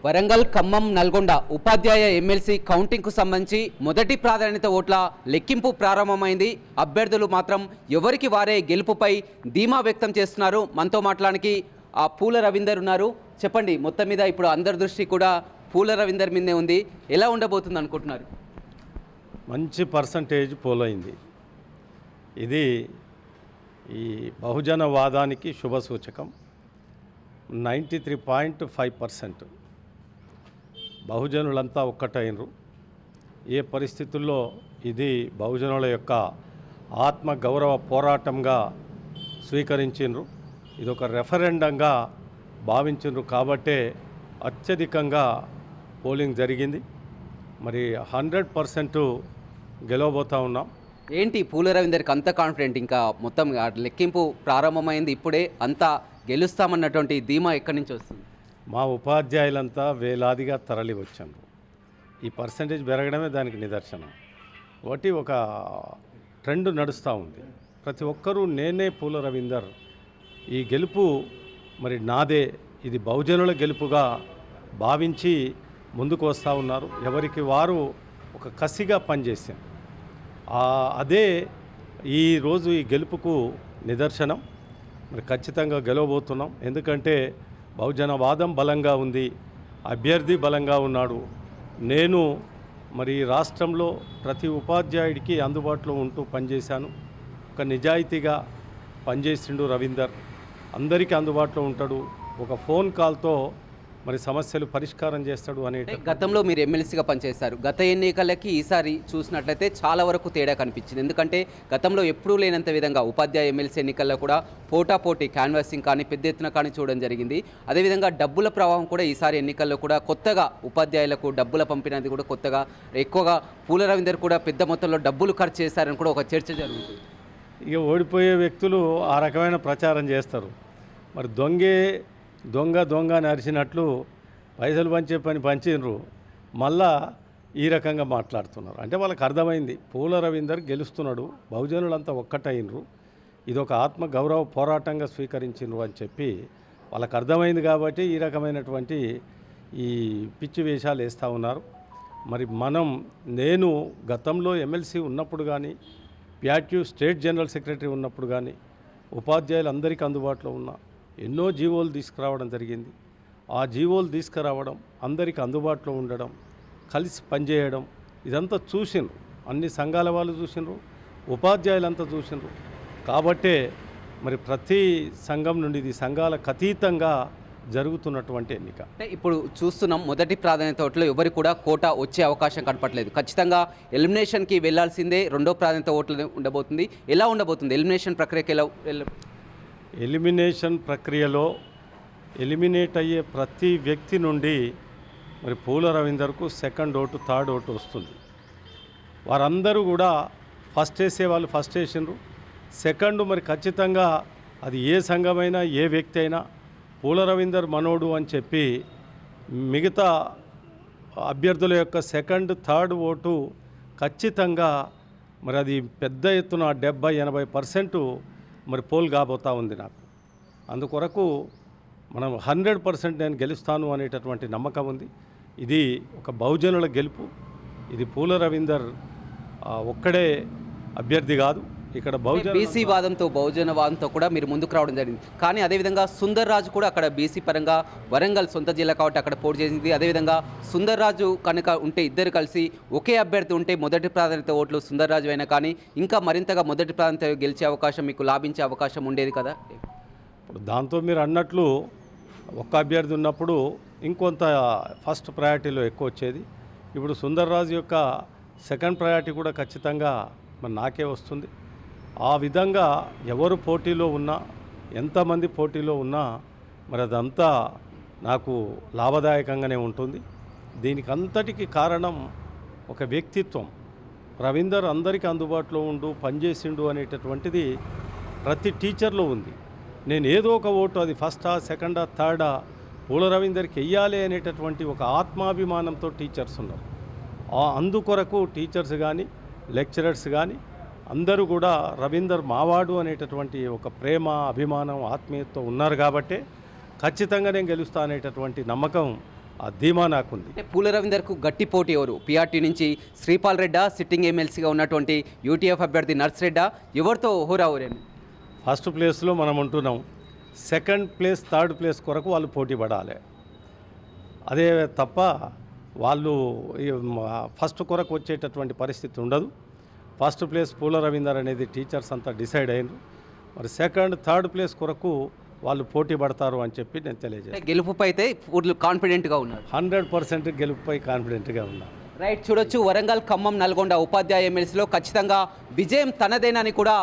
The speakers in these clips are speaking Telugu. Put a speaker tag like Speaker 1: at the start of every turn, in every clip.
Speaker 1: వరంగల్, ఖమ్మం, నల్గొండ ఉపాధ్యాయ ఎమ్మెల్సీ కౌంటింగ్కు సంబంధించి మొదటి ప్రాధాన్యత ఓట్ల లెక్కింపు ప్రారంభమైంది. అభ్యర్థులు మాత్రం ఎవరికి వారే గెలుపుపై ధీమా వ్యక్తం చేస్తున్నారు. మనతో మాట్లాడానికి పూల రవీందర్ ఉన్నారు. చెప్పండి, మొత్తం మీద ఇప్పుడు అందరి దృష్టి కూడా పూల రవీందర్ మీదే ఉంది. ఎలా ఉండబోతుంది అనుకుంటున్నారు?
Speaker 2: మంచి పర్సంటేజ్ పోలైంది. ఇది ఈ బహుజన వాదానికి శుభ సూచకం. 93.5% బహుజనులంతా ఒక్కటైనరు. ఏ పరిస్థితుల్లో ఇది బహుజనుల యొక్క ఆత్మ గౌరవ పోరాటంగా స్వీకరించిండ్రు. ఇది ఒక రెఫరెండంగా భావించిండ్రు కాబట్టే అత్యధికంగా పోలింగ్ జరిగింది. మరి 100% గెలవబోతూ ఉన్నాం.
Speaker 1: ఏంటి పూల రవీందర్కి అంత కాన్ఫిడెంట్? ఇంకా మొత్తం లెక్కింపు ప్రారంభమైంది, ఇప్పుడే అంతా గెలుస్తామన్నటువంటి ధీమా ఎక్కడి నుంచి వస్తుంది?
Speaker 2: మా ఉపాధ్యాయులంతా వేలాదిగా తరలి వచ్చారు. ఈ పర్సంటేజ్ పెరగడమే దానికి నిదర్శనం. ఒకటి ఒక ట్రెండ్ నడుస్తూ ఉంది. ప్రతి ఒక్కరూ నేనే పూల రవీందర్, ఈ గెలుపు మరి నాదే, ఇది బహుజనుల గెలుపుగా భావించి ముందుకు వస్తూ ఉన్నారు. ఎవరికి వారు ఒక కసిగా పనిచేశారు. అదే ఈరోజు ఈ గెలుపుకు నిదర్శనం. మరి ఖచ్చితంగా గెలవబోతున్నాం. ఎందుకంటే బహుజనవాదం బలంగా ఉంది, అభ్యర్థి బలంగా ఉన్నాడు. నేను మరి రాష్ట్రంలో ప్రతి ఉపాధ్యాయుడికి అందుబాటులో ఉంటూ పనిచేశాను. ఒక నిజాయితీగా పనిచేసిండు రవీందర్, అందరికీ అందుబాటులో ఉంటాడు. ఒక ఫోన్ కాల్తో మరి సమస్యలు పరిష్కారం చేస్తాడు అనే.
Speaker 1: గతంలో మీరు ఎమ్మెల్సీగా పనిచేశారు. గత ఎన్నికలకి ఈసారి చూసినట్లయితే చాలా వరకు తేడా కనిపించింది. ఎందుకంటే గతంలో ఎప్పుడూ లేనంత విధంగా ఉపాధ్యాయ ఎమ్మెల్సీ ఎన్నికల్లో కూడా పోటాపోటీ క్యాన్వాసింగ్ కానీ పెద్ద ఎత్తున కానీ చూడడం జరిగింది. అదేవిధంగా డబ్బుల ప్రవాహం కూడా ఈసారి ఎన్నికల్లో కూడా కొత్తగా ఉపాధ్యాయులకు డబ్బుల పంపినది కూడా కొత్తగా ఎక్కువగా పూల రవీందర్ కూడా పెద్ద మొత్తంలో డబ్బులు ఖర్చు చేశారని కూడా ఒక చర్చ జరుగుతుంది.
Speaker 2: ఇక ఓడిపోయే వ్యక్తులు ఆ రకమైన ప్రచారం చేస్తారు. మరి దొంగ అని అరిచినట్లు పైసలు పంచే పని పంచినరు, మళ్ళా ఈ రకంగా మాట్లాడుతున్నారు. అంటే వాళ్ళకి అర్థమైంది పూల రవీందర్ గెలుస్తున్నాడు, బహుజనులంతా ఒక్కటైనరు, ఇది ఒక ఆత్మ గౌరవ పోరాటంగా స్వీకరించినరు అని చెప్పి వాళ్ళకి అర్థమైంది. కాబట్టి ఈ రకమైనటువంటి ఈ పిచ్చి వేషాలు వేస్తూ ఉన్నారు. మరి నేను గతంలో ఎమ్మెల్సీ ఉన్నప్పుడు కానీ, ప్యాట్యూ స్టేట్ జనరల్ సెక్రటరీ ఉన్నప్పుడు కానీ ఉపాధ్యాయులందరికీ అందుబాటులో ఉన్నా ఎన్నో జీవోలు తీసుకురావడం జరిగింది. ఆ జీవోలు తీసుకురావడం, అందరికీ అందుబాటులో ఉండడం, కలిసి పనిచేయడం, ఇదంతా చూసిండ్రు. అన్ని సంఘాల వాళ్ళు చూసిండ్రు, ఉపాధ్యాయులంతా చూసిండ్రు. కాబట్టే మరి ప్రతి సంఘం నుండి ఇది సంఘాలకు అతీతంగా జరుగుతున్నటువంటి ఎన్నిక.
Speaker 1: అంటే ఇప్పుడు చూస్తున్నాం, మొదటి ప్రాధాన్యత ఓట్లు ఎవరు కూడా కోటా వచ్చే అవకాశం కనపట్లేదు. ఖచ్చితంగా ఎలిమినేషన్కి వెళ్లాల్సిందే. రెండో ప్రాధాన్యత ఓట్లు ఉండబోతుంది. ఎలా ఉండబోతుంది ఎలిమినేషన్ ప్రక్రియకి?
Speaker 2: ఎలిమినేషన్ ప్రక్రియలో ఎలిమినేట్ అయ్యే ప్రతి వ్యక్తి నుండి మరి పూల రవీందర్కు సెకండ్ ఓటు, థర్డ్ ఓటు వస్తుంది. వారందరూ కూడా ఫస్ట్ వేసే వాళ్ళు ఫస్ట్ వేసిండ్రు. సెకండ్ మరి ఖచ్చితంగా అది ఏ సంఘమైనా ఏ వ్యక్తి అయినా పూల రవీందర్ మనోడు అని చెప్పి మిగతా అభ్యర్థుల యొక్క సెకండ్, థర్డ్ ఓటు ఖచ్చితంగా మరి అది పెద్ద ఎత్తున 70-80% మరి పోల్ కాబోతూ ఉంది నాకు. అందుకొరకు మనం 100% నేను గెలుస్తాను అనేటటువంటి నమ్మకం ఉంది. ఇది ఒక బహుజనుల గెలుపు. ఇది పూల రవీందర్ ఒక్కడే అభ్యర్థి కాదు. ఇక్కడ
Speaker 1: బీసీ వాదంతో, బహుజన వాదంతో కూడా మీరు ముందుకు రావడం జరిగింది. కానీ అదేవిధంగా సుందర్ రాజు కూడా అక్కడ బీసీ పరంగా వరంగల్ సొంత జిల్లా కాబట్టి అక్కడ పోటీ చేసింది. అదేవిధంగా సుందర్ రాజు కనుక ఉంటే, ఇద్దరు కలిసి ఒకే అభ్యర్థి ఉంటే మొదటి ప్రాధాన్యత ఓట్లు సుందర్ రాజు అయినా కానీ ఇంకా మరింతగా మొదటి ప్రాధాన్యత గెలిచే అవకాశం, మీకు లాభించే అవకాశం ఉండేది కదా.
Speaker 2: ఇప్పుడు దాంతో మీరు అన్నట్లు ఒక్క అభ్యర్థి ఉన్నప్పుడు ఇంకొంత ఫస్ట్ ప్రయారిటీలో ఎక్కువ వచ్చేది. ఇప్పుడు సుందర్ రాజు యొక్క సెకండ్ ప్రయారిటీ కూడా ఖచ్చితంగా మరి నాకే వస్తుంది. ఆ విధంగా ఎవరు పోటీలో ఉన్నా, ఎంతమంది పోటీలో ఉన్నా మరి అదంతా నాకు లాభదాయకంగానే ఉంటుంది. దీనికి అంతటికి కారణం ఒక వ్యక్తిత్వం. రవీందర్ అందరికీ అందుబాటులో ఉండు, పనిచేసిండు అనేటటువంటిది ప్రతి టీచర్లో ఉంది. నేను ఏదో ఒక ఓటు, అది ఫస్టా, సెకండా, థర్డా, పూల రవీందర్కి వెయ్యాలి అనేటటువంటి ఒక ఆత్మాభిమానంతో టీచర్స్ ఉన్నారు. అందుకొరకు టీచర్స్ కానీ, లెక్చరర్స్ కానీ అందరూ కూడా రవీందర్ మావాడు అనేటటువంటి ఒక ప్రేమ, అభిమానం, ఆత్మీయతతో ఉన్నారు. కాబట్టి ఖచ్చితంగా నేను గెలుస్తా అనేటటువంటి నమ్మకం ఆ ధీమా నాకుంది.
Speaker 1: అంటే పూల రవీందర్కు గట్టి పోటీ ఎవరు? పిఆర్టీ నుంచి శ్రీపాల్ రెడ్డా, సిట్టింగ్ ఎమ్మెల్సీగా ఉన్నటువంటి యూటీఎఫ్ అభ్యర్థి నర్సిరెడ్డా, ఎవరితో హోరాహోరేను?
Speaker 2: ఫస్ట్ ప్లేస్లో మనం ఉంటున్నాం. సెకండ్ ప్లేస్ థర్డ్ ప్లేస్ కొరకు వాళ్ళు పోటీ పడాలి. అదే తప్ప వాళ్ళు ఫస్ట్ కొరకు వచ్చేటటువంటి పరిస్థితి ఉండదు. ఫస్ట్ ప్లేస్ పూల రవీందర్ అనేది టీచర్స్ అంతా డిసైడ్ అయ్యారు. మరి సెకండ్ థర్డ్ ప్లేస్ కొరకు వాళ్ళు పోటీ పడతారు అని చెప్పి నేను తెలియజేస్తాను.
Speaker 1: గెలుపుపై అయితే పూర్తి కాన్ఫిడెంట్గా ఉన్నారు.
Speaker 2: 100% గెలుపుపై కాన్ఫిడెంట్గా ఉన్నాను.
Speaker 1: రైట్, చూడొచ్చు వరంగల్, ఖమ్మం, నల్గొండ ఉపాధ్యాయ ఎమ్మెల్సీలో ఖచ్చితంగా విజయం తనదేనని కూడా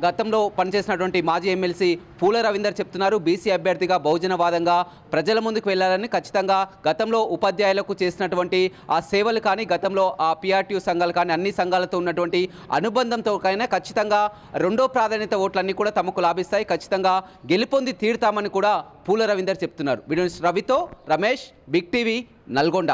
Speaker 1: గతంలో పనిచేసినటువంటి మాజీ ఎమ్మెల్సీ పూల రవీందర్ చెప్తున్నారు. బీసీ అభ్యర్థిగా బహుజనవాదంగా ప్రజల ముందుకు వెళ్ళాలని, ఖచ్చితంగా గతంలో ఉపాధ్యాయులకు చేసినటువంటి ఆ సేవలు కానీ, గతంలో ఆ పిఆర్టీయూ సంఘాలు కానీ, అన్ని సంఘాలతో ఉన్నటువంటి అనుబంధంతో కైనా ఖచ్చితంగా రెండో ప్రాధాన్యత ఓట్లన్నీ కూడా తమకు లాభిస్తాయి, ఖచ్చితంగా గెలుపొంది తీరుతామని కూడా పూల రవీందర్ చెప్తున్నారు. వీడియో రవితో రమేష్, బిగ్ టీవీ, నల్గొండ.